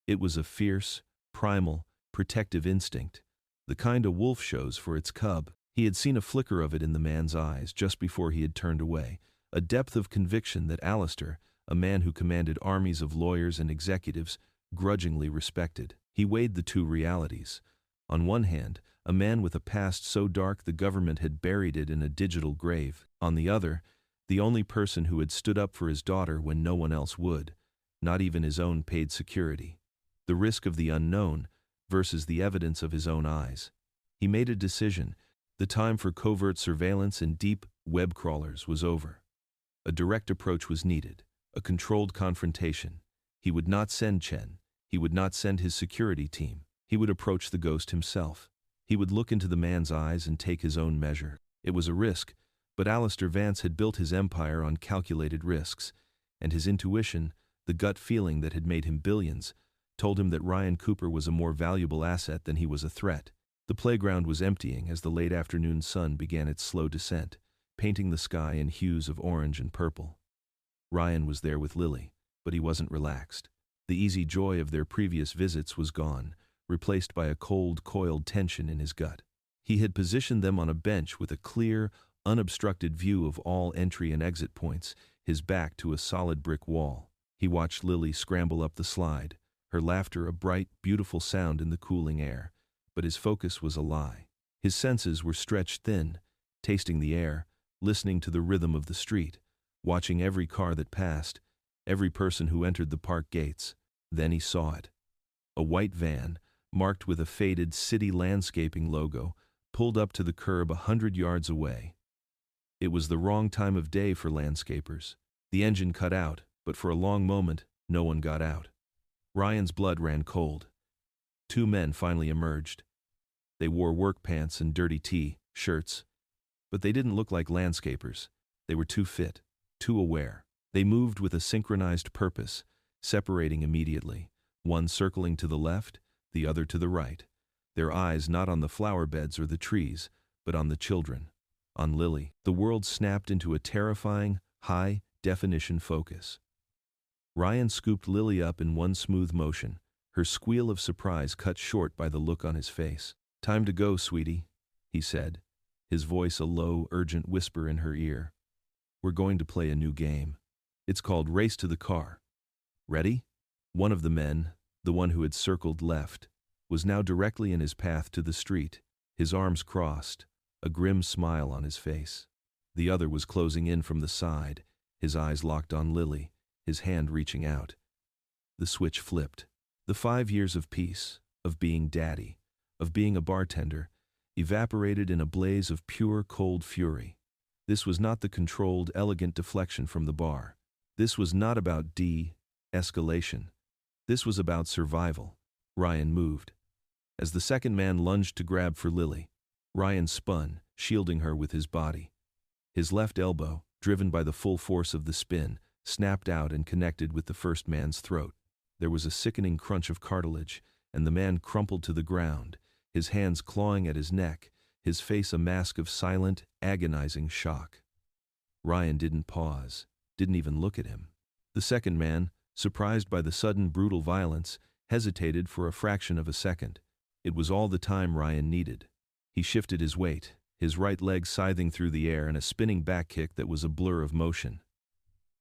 It was a fierce, primal, protective instinct, the kind a wolf shows for its cub. He had seen a flicker of it in the man's eyes just before he had turned away, a depth of conviction that Alistair, a man who commanded armies of lawyers and executives, grudgingly respected. He weighed the two realities. On one hand, a man with a past so dark the government had buried it in a digital grave. On the other, the only person who had stood up for his daughter when no one else would, not even his own paid security. The risk of the unknown versus the evidence of his own eyes. He made a decision. The time for covert surveillance and deep web crawlers was over. A direct approach was needed, a controlled confrontation. He would not send Chen. He would not send his security team. He would approach the ghost himself. He would look into the man's eyes and take his own measure. It was a risk, but Alistair Vance had built his empire on calculated risks, and his intuition, the gut feeling that had made him billions, told him that Ryan Cooper was a more valuable asset than he was a threat. The playground was emptying as the late afternoon sun began its slow descent, painting the sky in hues of orange and purple. Ryan was there with Lily, but he wasn't relaxed. The easy joy of their previous visits was gone, replaced by a cold, coiled tension in his gut. He had positioned them on a bench with a clear, unobstructed view of all entry and exit points, his back to a solid brick wall. He watched Lily scramble up the slide, her laughter a bright, beautiful sound in the cooling air. But his focus was a lie. His senses were stretched thin, tasting the air, listening to the rhythm of the street, watching every car that passed, every person who entered the park gates. Then he saw it. A white van, marked with a faded city landscaping logo, pulled up to the curb 100 yards away. It was the wrong time of day for landscapers. The engine cut out, but for a long moment, no one got out. Ryan's blood ran cold. 2 men finally emerged. They wore work pants and dirty T-shirts, but they didn't look like landscapers. They were too fit, too aware. They moved with a synchronized purpose, separating immediately, one circling to the left, the other to the right, their eyes not on the flower beds or the trees, but on the children, on Lily. The world snapped into a terrifying, high-definition focus. Ryan scooped Lily up in one smooth motion, her squeal of surprise cut short by the look on his face. "Time to go, sweetie," he said, his voice a low, urgent whisper in her ear. "We're going to play a new game. It's called Race to the Car. Ready?" One of the men, the one who had circled left, was now directly in his path to the street, his arms crossed, a grim smile on his face. The other was closing in from the side, his eyes locked on Lily, his hand reaching out. The switch flipped. The 5 years of peace, of being daddy, of being a bartender, evaporated in a blaze of pure, cold fury. This was not the controlled, elegant deflection from the bar. This was not about de-escalation. This was about survival. Ryan moved. As the second man lunged to grab for Lily, Ryan spun, shielding her with his body. His left elbow, driven by the full force of the spin, snapped out and connected with the first man's throat. There was a sickening crunch of cartilage, and the man crumpled to the ground, his hands clawing at his neck, his face a mask of silent, agonizing shock. Ryan didn't pause, didn't even look at him. The second man, surprised by the sudden brutal violence, hesitated for a fraction of a second. It was all the time Ryan needed. He shifted his weight, his right leg scything through the air in a spinning back kick that was a blur of motion.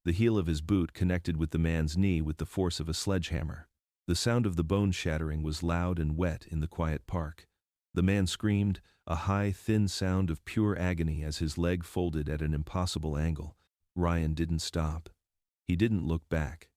The heel of his boot connected with the man's knee with the force of a sledgehammer. The sound of the bone shattering was loud and wet in the quiet park. The man screamed, a high, thin sound of pure agony as his leg folded at an impossible angle. Ryan didn't stop. He didn't look back.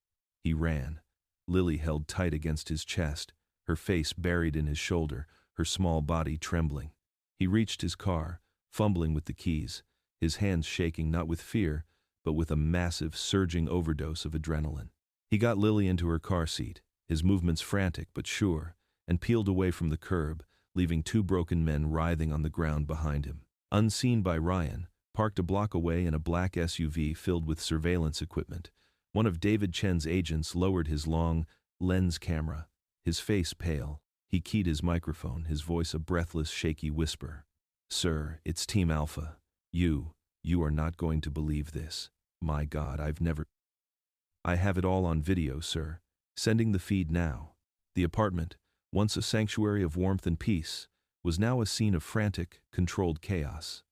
He ran. Lily held tight against his chest, her face buried in his shoulder, her small body trembling. He reached his car, fumbling with the keys, his hands shaking not with fear, but with a massive, surging overdose of adrenaline. He got Lily into her car seat, his movements frantic but sure, and peeled away from the curb, leaving 2 broken men writhing on the ground behind him. Unseen by Ryan, parked a block away in a black SUV filled with surveillance equipment, one of David Chen's agents lowered his long lens camera, his face pale. He keyed his microphone, his voice a breathless, shaky whisper. "Sir, it's Team Alpha. You are not going to believe this. My God, I have it all on video, sir. Sending the feed now." The apartment, once a sanctuary of warmth and peace, was now a scene of frantic, controlled chaos.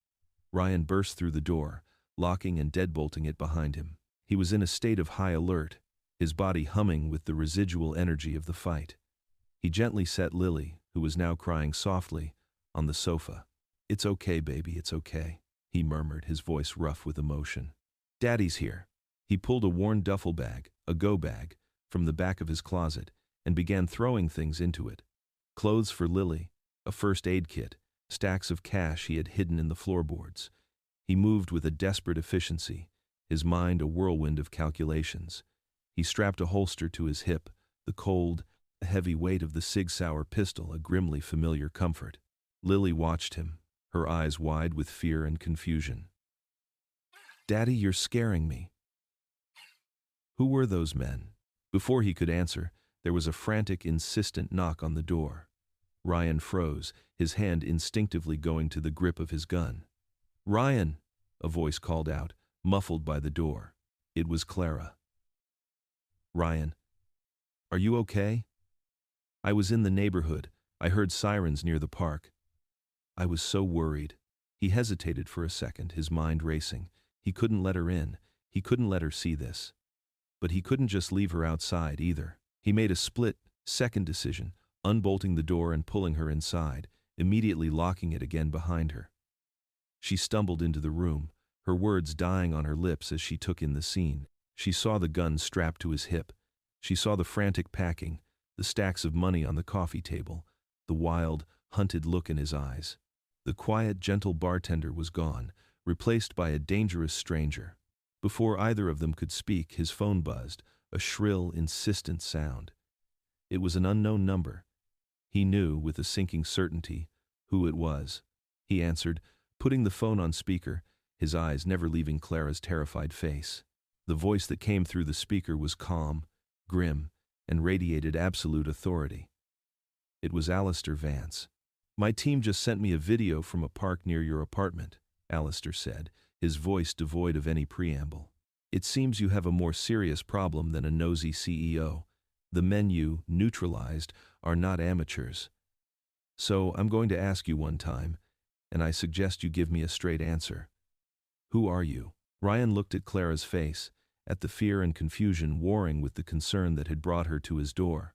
Ryan burst through the door, locking and deadbolting it behind him. He was in a state of high alert, his body humming with the residual energy of the fight. He gently set Lily, who was now crying softly, on the sofa. "It's okay, baby, it's okay," he murmured, his voice rough with emotion. "Daddy's here." He pulled a worn duffel bag, a go bag, from the back of his closet, and began throwing things into it. Clothes for Lily, a first aid kit, stacks of cash he had hidden in the floorboards. He moved with a desperate efficiency, his mind a whirlwind of calculations. He strapped a holster to his hip, the cold, heavy weight of the Sig Sauer pistol a grimly familiar comfort. Lily watched him, her eyes wide with fear and confusion. "Daddy, you're scaring me." Who were those men? Before he could answer, there was a frantic, insistent knock on the door. Ryan froze, his hand instinctively going to the grip of his gun. "Ryan!" a voice called out, muffled by the door. It was Clara. "Ryan." Are you okay? I was in the neighborhood. I heard sirens near the park. I was so worried. He hesitated for a second, his mind racing. He couldn't let her in. He couldn't let her see this. But he couldn't just leave her outside either. He made a split-second decision, unbolting the door and pulling her inside, immediately locking it again behind her. She stumbled into the room, her words dying on her lips as she took in the scene. She saw the gun strapped to his hip. She saw the frantic packing, the stacks of money on the coffee table, the wild, hunted look in his eyes. The quiet, gentle bartender was gone, replaced by a dangerous stranger. Before either of them could speak, his phone buzzed, a shrill, insistent sound. It was an unknown number. He knew, with a sinking certainty, who it was. He answered, putting the phone on speaker, his eyes never leaving Clara's terrified face. The voice that came through the speaker was calm, grim, and radiated absolute authority. It was Alistair Vance. "My team just sent me a video from a park near your apartment," Alistair said, his voice devoid of any preamble. "It seems you have a more serious problem than a nosy CEO. The men you neutralized are not amateurs. So I'm going to ask you one time, and I suggest you give me a straight answer. Who are you?" Ryan looked at Clara's face, at the fear and confusion warring with the concern that had brought her to his door.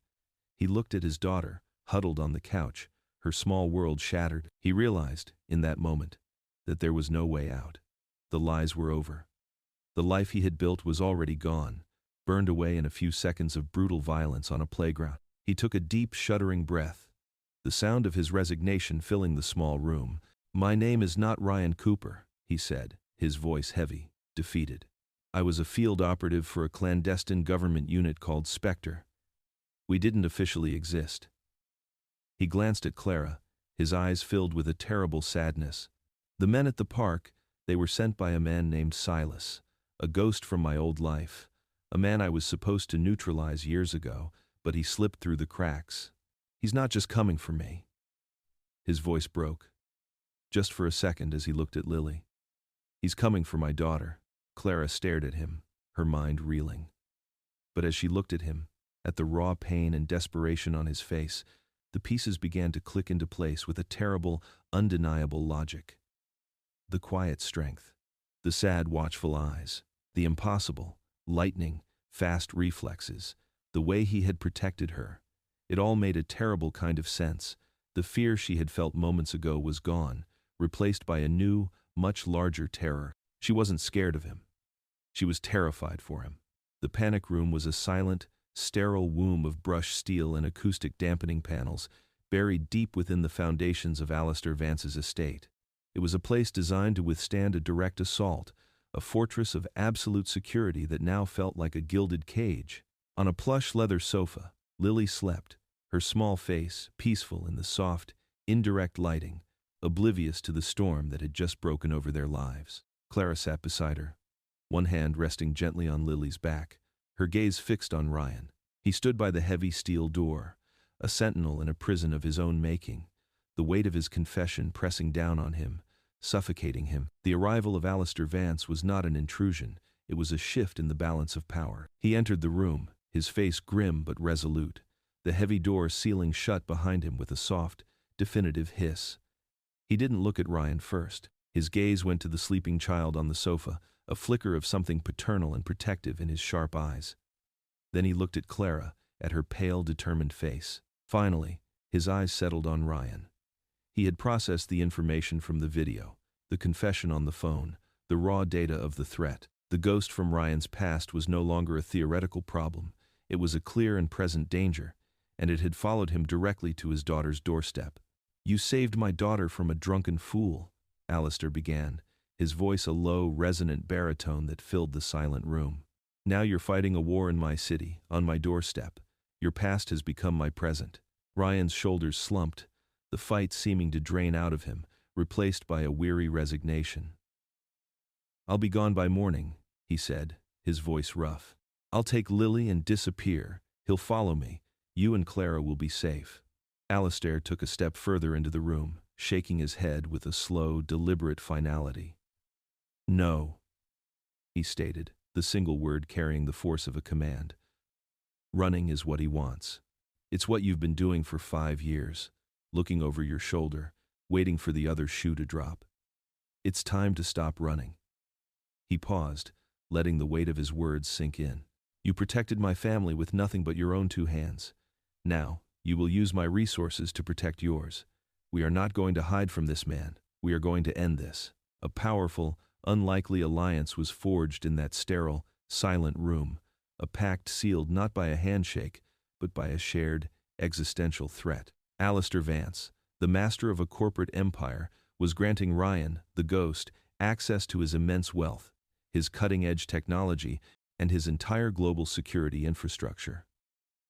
He looked at his daughter, huddled on the couch, her small world shattered. He realized, in that moment, that there was no way out. The lies were over. The life he had built was already gone, burned away in a few seconds of brutal violence on a playground. He took a deep, shuddering breath, the sound of his resignation filling the small room. "My name is not Ryan Cooper," he said, his voice heavy, defeated. "I was a field operative for a clandestine government unit called Spectre. We didn't officially exist." He glanced at Clara, his eyes filled with a terrible sadness. "The men at the park, they were sent by a man named Silas, a ghost from my old life, a man I was supposed to neutralize years ago, but he slipped through the cracks. He's not just coming for me." His voice broke, just for a second as he looked at Lily. "He's coming for my daughter." Clara stared at him, her mind reeling. But as she looked at him, at the raw pain and desperation on his face, the pieces began to click into place with a terrible, undeniable logic. The quiet strength, the sad, watchful eyes, the impossible, lightning, fast reflexes, the way he had protected her. It all made a terrible kind of sense. The fear she had felt moments ago was gone, replaced by a new, much larger terror. She wasn't scared of him. She was terrified for him. The panic room was a silent, sterile womb of brushed steel and acoustic dampening panels, buried deep within the foundations of Alistair Vance's estate. It was a place designed to withstand a direct assault, a fortress of absolute security that now felt like a gilded cage. On a plush leather sofa, Lily slept, her small face peaceful in the soft, indirect lighting, oblivious to the storm that had just broken over their lives. Clara sat beside her, one hand resting gently on Lily's back, her gaze fixed on Ryan. He stood by the heavy steel door, a sentinel in a prison of his own making, the weight of his confession pressing down on him, suffocating him. The arrival of Alistair Vance was not an intrusion, it was a shift in the balance of power. He entered the room, his face grim but resolute, the heavy door sealing shut behind him with a soft, definitive hiss. He didn't look at Ryan first. His gaze went to the sleeping child on the sofa, a flicker of something paternal and protective in his sharp eyes. Then he looked at Clara, at her pale, determined face. Finally, his eyes settled on Ryan. He had processed the information from the video, the confession on the phone, the raw data of the threat. The ghost from Ryan's past was no longer a theoretical problem. It was a clear and present danger, and it had followed him directly to his daughter's doorstep. "You saved my daughter from a drunken fool," Alistair began, his voice a low, resonant baritone that filled the silent room. "Now you're fighting a war in my city, on my doorstep. Your past has become my present." Ryan's shoulders slumped, the fight seeming to drain out of him, replaced by a weary resignation. "I'll be gone by morning," he said, his voice rough. "I'll take Lily and disappear. He'll follow me. You and Clara will be safe." Alistair took a step further into the room, shaking his head with a slow, deliberate finality. "No," he stated, the single word carrying the force of a command. Running is what he wants. It's what you've been doing for 5 years, looking over your shoulder, waiting for the other shoe to drop. It's time to stop running. He paused, letting the weight of his words sink in. You protected my family with nothing but your own 2 hands. Now, you will use my resources to protect yours. We are not going to hide from this man. We are going to end this. A powerful, unlikely alliance was forged in that sterile, silent room, a pact sealed not by a handshake, but by a shared, existential threat. Alistair Vance, the master of a corporate empire, was granting Ryan, the ghost, access to his immense wealth, his cutting-edge technology, and his entire global security infrastructure.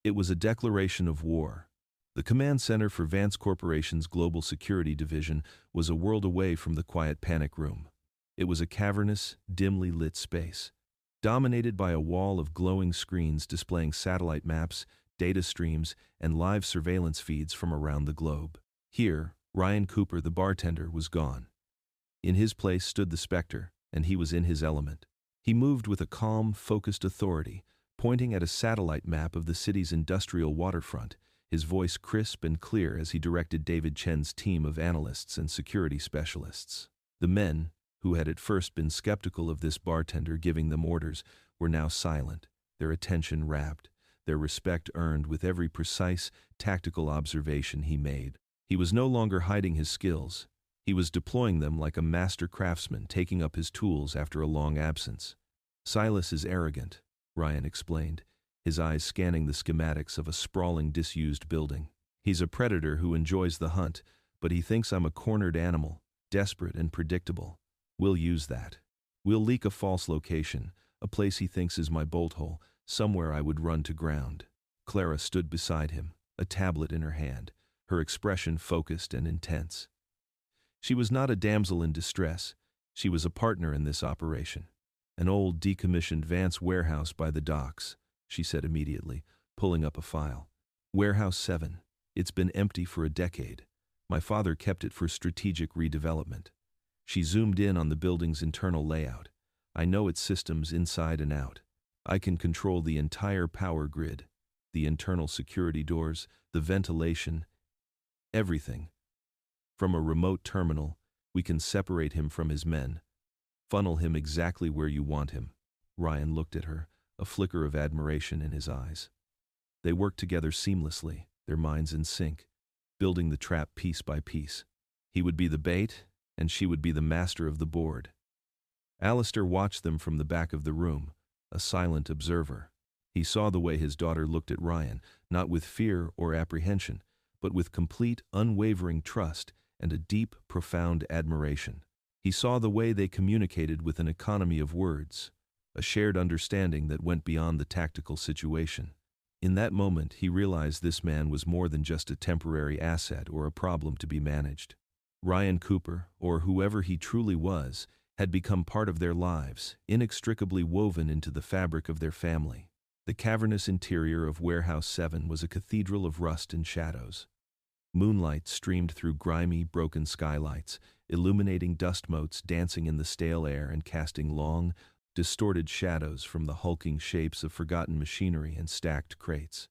It was a declaration of war. The command center for Vance Corporation's Global Security Division was a world away from the quiet panic room. It was a cavernous, dimly lit space, dominated by a wall of glowing screens displaying satellite maps, data streams, and live surveillance feeds from around the globe. Here, Ryan Cooper, the bartender, was gone. In his place stood the Spectre, and he was in his element. He moved with a calm, focused authority, pointing at a satellite map of the city's industrial waterfront, his voice crisp and clear as he directed David Chen's team of analysts and security specialists. The men, who had at first been skeptical of this bartender giving them orders, were now silent, their attention rapt, their respect earned with every precise, tactical observation he made. He was no longer hiding his skills. He was deploying them like a master craftsman taking up his tools after a long absence. Silas is arrogant, Ryan explained, his eyes scanning the schematics of a sprawling, disused building. He's a predator who enjoys the hunt, but he thinks I'm a cornered animal, desperate and predictable. We'll use that. We'll leak a false location, a place he thinks is my bolt hole, somewhere I would run to ground. Clara stood beside him, a tablet in her hand, her expression focused and intense. She was not a damsel in distress. She was a partner in this operation. An old, decommissioned Vance warehouse by the docks, she said immediately, pulling up a file. Warehouse 7. It's been empty for a decade. My father kept it for strategic redevelopment. She zoomed in on the building's internal layout. I know its systems inside and out. I can control the entire power grid, the internal security doors, the ventilation, everything. From a remote terminal, we can separate him from his men, funnel him exactly where you want him. Ryan looked at her, a flicker of admiration in his eyes. They worked together seamlessly, their minds in sync, building the trap piece by piece. He would be the bait, and she would be the master of the board. Alistair watched them from the back of the room, a silent observer. He saw the way his daughter looked at Ryan, not with fear or apprehension, but with complete, unwavering trust and a deep, profound admiration. He saw the way they communicated with an economy of words, a shared understanding that went beyond the tactical situation. In that moment, he realized this man was more than just a temporary asset or a problem to be managed. Ryan Cooper, or whoever he truly was, had become part of their lives, inextricably woven into the fabric of their family. The cavernous interior of Warehouse 7 was a cathedral of rust and shadows. Moonlight streamed through grimy, broken skylights, illuminating dust motes dancing in the stale air and casting long, distorted shadows from the hulking shapes of forgotten machinery and stacked crates.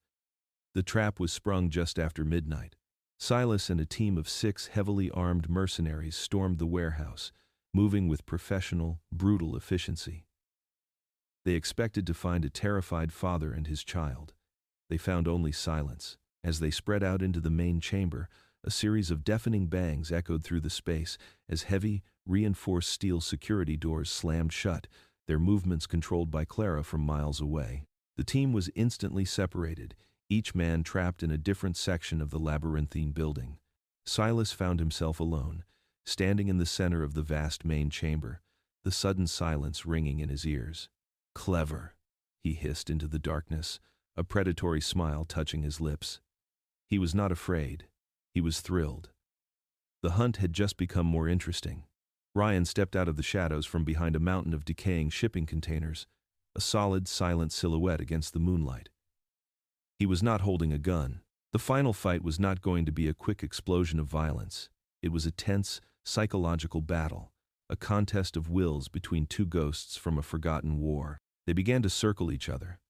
The trap was sprung just after midnight. Silas and a team of 6 heavily armed mercenaries stormed the warehouse, moving with professional, brutal efficiency. They expected to find a terrified father and his child. They found only silence. As they spread out into the main chamber, a series of deafening bangs echoed through the space as heavy, reinforced steel security doors slammed shut, their movements controlled by Clara from miles away. The team was instantly separated, each man trapped in a different section of the labyrinthine building. Silas found himself alone, standing in the center of the vast main chamber, the sudden silence ringing in his ears. "Clever," he hissed into the darkness, a predatory smile touching his lips. He was not afraid. He was thrilled. The hunt had just become more interesting. Ryan stepped out of the shadows from behind a mountain of decaying shipping containers, a solid, silent silhouette against the moonlight. He was not holding a gun. The final fight was not going to be a quick explosion of violence. It was a tense, psychological battle, a contest of wills between 2 ghosts from a forgotten war. They began to circle each other.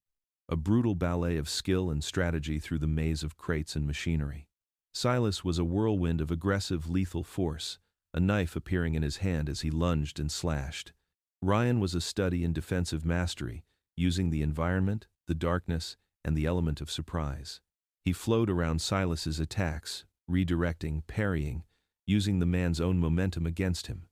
a brutal ballet of skill and strategy through the maze of crates and machinery. Silas was a whirlwind of aggressive, lethal force, a knife appearing in his hand as he lunged and slashed. Ryan was a study in defensive mastery, using the environment, the darkness, and the element of surprise. He flowed around Silas's attacks, redirecting, parrying, using the man's own momentum against him.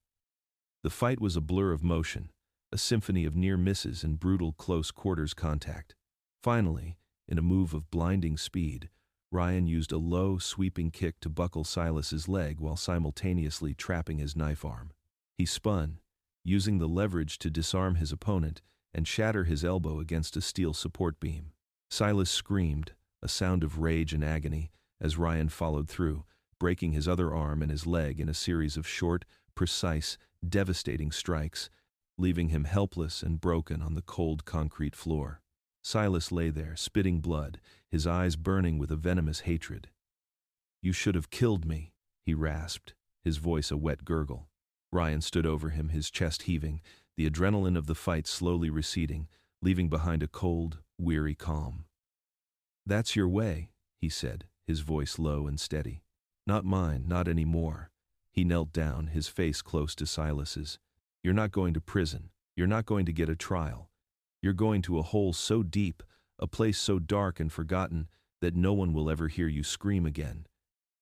The fight was a blur of motion, a symphony of near misses and brutal close-quarters contact. Finally, in a move of blinding speed, Ryan used a low, sweeping kick to buckle Silas's leg while simultaneously trapping his knife arm. He spun, using the leverage to disarm his opponent and shatter his elbow against a steel support beam. Silas screamed, a sound of rage and agony, as Ryan followed through, breaking his other arm and his leg in a series of short, precise, devastating strikes, leaving him helpless and broken on the cold concrete floor. Silas lay there, spitting blood, his eyes burning with a venomous hatred. "You should have killed me," he rasped, his voice a wet gurgle. Ryan stood over him, his chest heaving, the adrenaline of the fight slowly receding, leaving behind a cold, weary calm. "That's your way," he said, his voice low and steady. "Not mine, not anymore." He knelt down, his face close to Silas's. "You're not going to prison. You're not going to get a trial. You're going to a hole so deep, a place so dark and forgotten, that no one will ever hear you scream again.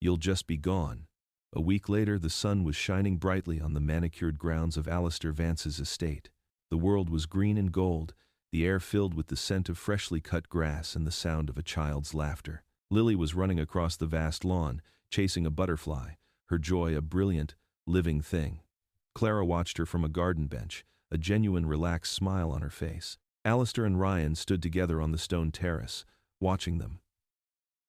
You'll just be gone." A week later, the sun was shining brightly on the manicured grounds of Alistair Vance's estate. The world was green and gold, the air filled with the scent of freshly cut grass and the sound of a child's laughter. Lily was running across the vast lawn, chasing a butterfly, her joy a brilliant, living thing. Clara watched her from a garden bench, a genuine relaxed smile on her face. Alistair and Ryan stood together on the stone terrace, watching them.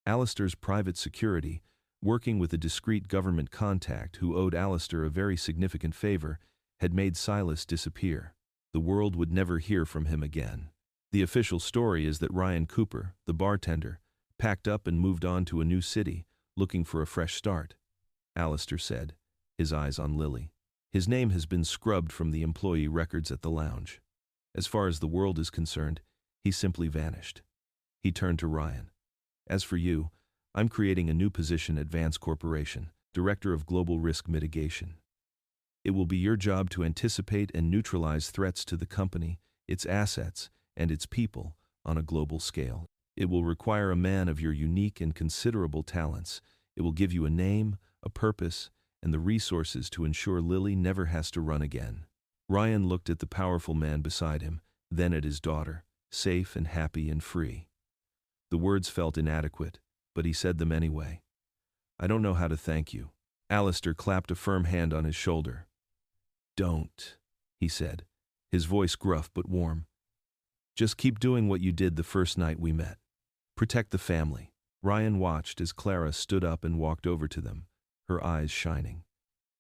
Alistair's private security, working with a discreet government contact who owed Alistair a very significant favor, had made Silas disappear. The world would never hear from him again. The official story is that Ryan Cooper, the bartender, packed up and moved on to a new city, looking for a fresh start. Alistair said, his eyes on Lily. "His name has been scrubbed from the employee records at the lounge. As far as the world is concerned, he simply vanished." He turned to Ryan. "As for you, I'm creating a new position at Vance Corporation, Director of Global Risk Mitigation. It will be your job to anticipate and neutralize threats to the company, its assets, and its people on a global scale. It will require a man of your unique and considerable talents. It will give you a name, a purpose, and the resources to ensure Lily never has to run again." Ryan looked at the powerful man beside him, then at his daughter, safe and happy and free. The words felt inadequate, but he said them anyway. "I don't know how to thank you." Alistair clapped a firm hand on his shoulder. "Don't," he said, his voice gruff but warm. "Just keep doing what you did the first night we met. Protect the family." Ryan watched as Clara stood up and walked over to them, her eyes shining.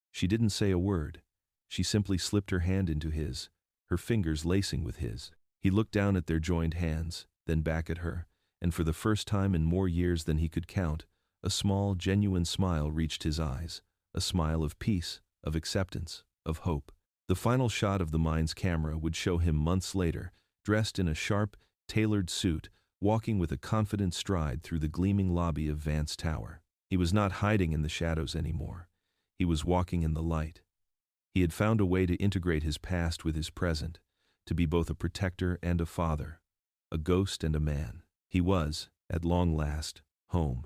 She didn't say a word. She simply slipped her hand into his, her fingers lacing with his. He looked down at their joined hands, then back at her, and for the first time in more years than he could count, a small, genuine smile reached his eyes, a smile of peace, of acceptance, of hope. The final shot of the mine's camera would show him months later, dressed in a sharp, tailored suit, walking with a confident stride through the gleaming lobby of Vance Tower. He was not hiding in the shadows anymore. He was walking in the light. He had found a way to integrate his past with his present, to be both a protector and a father, a ghost and a man. He was, at long last, home.